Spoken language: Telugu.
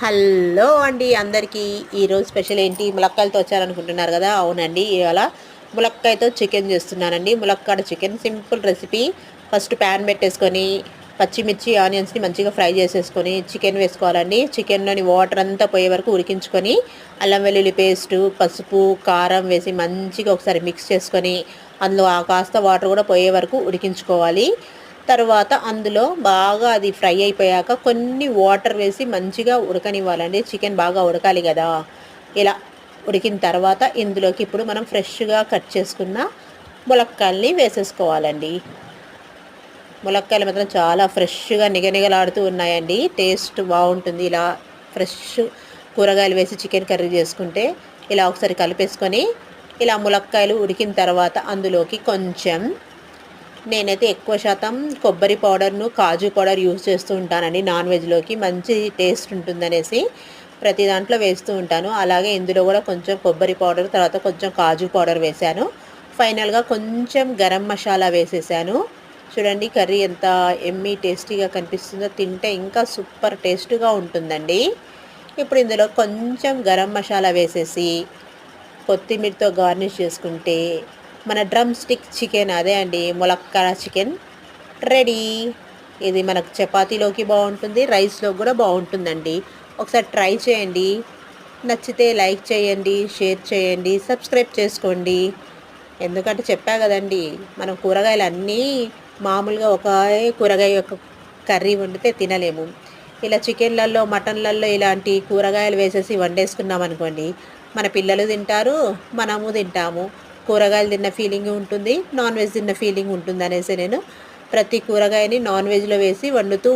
హలో అండి అందరికీ. ఈరోజు స్పెషల్ ఏంటి, ములక్కాయలతో వచ్చారనుకుంటున్నారు కదా. అవునండి, ఇవాళ ములక్కాయతో చికెన్ చేస్తున్నానండి. ములక్కాడ chicken simple recipe. First pan పెట్టేసుకొని పచ్చిమిర్చి ఆనియన్స్ని మంచిగా ఫ్రై చేసేసుకొని చికెన్ వేసుకోవాలండి. చికెన్లోని వాటర్ అంతా పోయే వరకు ఉడికించుకొని అల్లం వెల్లుల్లి పేస్టు, పసుపు, కారం వేసి మంచిగా ఒకసారి మిక్స్ చేసుకొని అందులో ఆ కాస్త వాటర్ కూడా పోయే వరకు ఉడికించుకోవాలి. తరువాత అందులో బాగా అది ఫ్రై అయిపోయాక కొన్ని వాటర్ వేసి మంచిగా ఉడకనివ్వాలండి. చికెన్ బాగా ఉడకాలి కదా. ఇలా ఉడికిన తర్వాత ఇందులోకి ఇప్పుడు మనం ఫ్రెష్గా కట్ చేసుకున్న ములక్కాయల్ని వేసేసుకోవాలండి. ములక్కాయలు మాత్రం చాలా ఫ్రెష్గా నిగనిగలాడుతూ ఉన్నాయండి. టేస్ట్ బాగుంటుంది ఇలా ఫ్రెష్ కూరగాయలు వేసి చికెన్ కర్రీ చేసుకుంటే. ఇలా ఒకసారి కలిపేసుకొని ఇలా ములక్కాయలు ఉడికిన తర్వాత అందులోకి కొంచెం, నేనైతే ఎక్కువ శాతం కొబ్బరి పౌడర్ను, కాజు పౌడర్ యూజ్ చేస్తూ ఉంటానండి. నాన్ వెజ్లోకి మంచి టేస్ట్ ఉంటుందనేసి ప్రతి దాంట్లో వేస్తూ ఉంటాను. అలాగే ఇందులో కూడా కొంచెం కొబ్బరి పౌడర్, తర్వాత కొంచెం కాజు పౌడర్ వేశాను. ఫైనల్గా కొంచెం గరం మసాలా వేసేసాను. చూడండి కర్రీ ఎంత ఎమ్మీ టేస్టీగా కనిపిస్తుందో, తింటే ఇంకా సూపర్ టేస్ట్గా ఉంటుందండి. ఇప్పుడు ఇందులో కొంచెం గరం మసాలా వేసేసి కొత్తిమీరతో గార్నిష్ చేసుకుంటే మన డ్రమ్ స్టిక్ చికెన్, అదే అండి ములక్కాడ చికెన్ రెడీ. ఇది మనకు చపాతీలోకి బాగుంటుంది, రైస్లో కూడా బాగుంటుందండి. ఒకసారి ట్రై చేయండి. నచ్చితే లైక్ చేయండి, షేర్ చేయండి, సబ్స్క్రైబ్ చేసుకోండి. ఎందుకంటే చెప్పా కదండి, మనం కూరగాయలు అన్నీ మామూలుగా ఒక కూరగాయ యొక్క కర్రీ వండితే తినలేము. ఇలా చికెన్లలో, మటన్లలో ఇలాంటి కూరగాయలు వేసేసి వండేసుకున్నాం అనుకోండి, మన పిల్లలు తింటారు, మనము తింటాము. కూరగాయలు తిన్న ఫీలింగ్ ఉంటుంది, నాన్ వెజ్ తిన్న ఫీలింగ్ ఉంటుంది అనేసి నేను ప్రతి కూరగాయని నాన్ వెజ్లో వేసి వండుతూ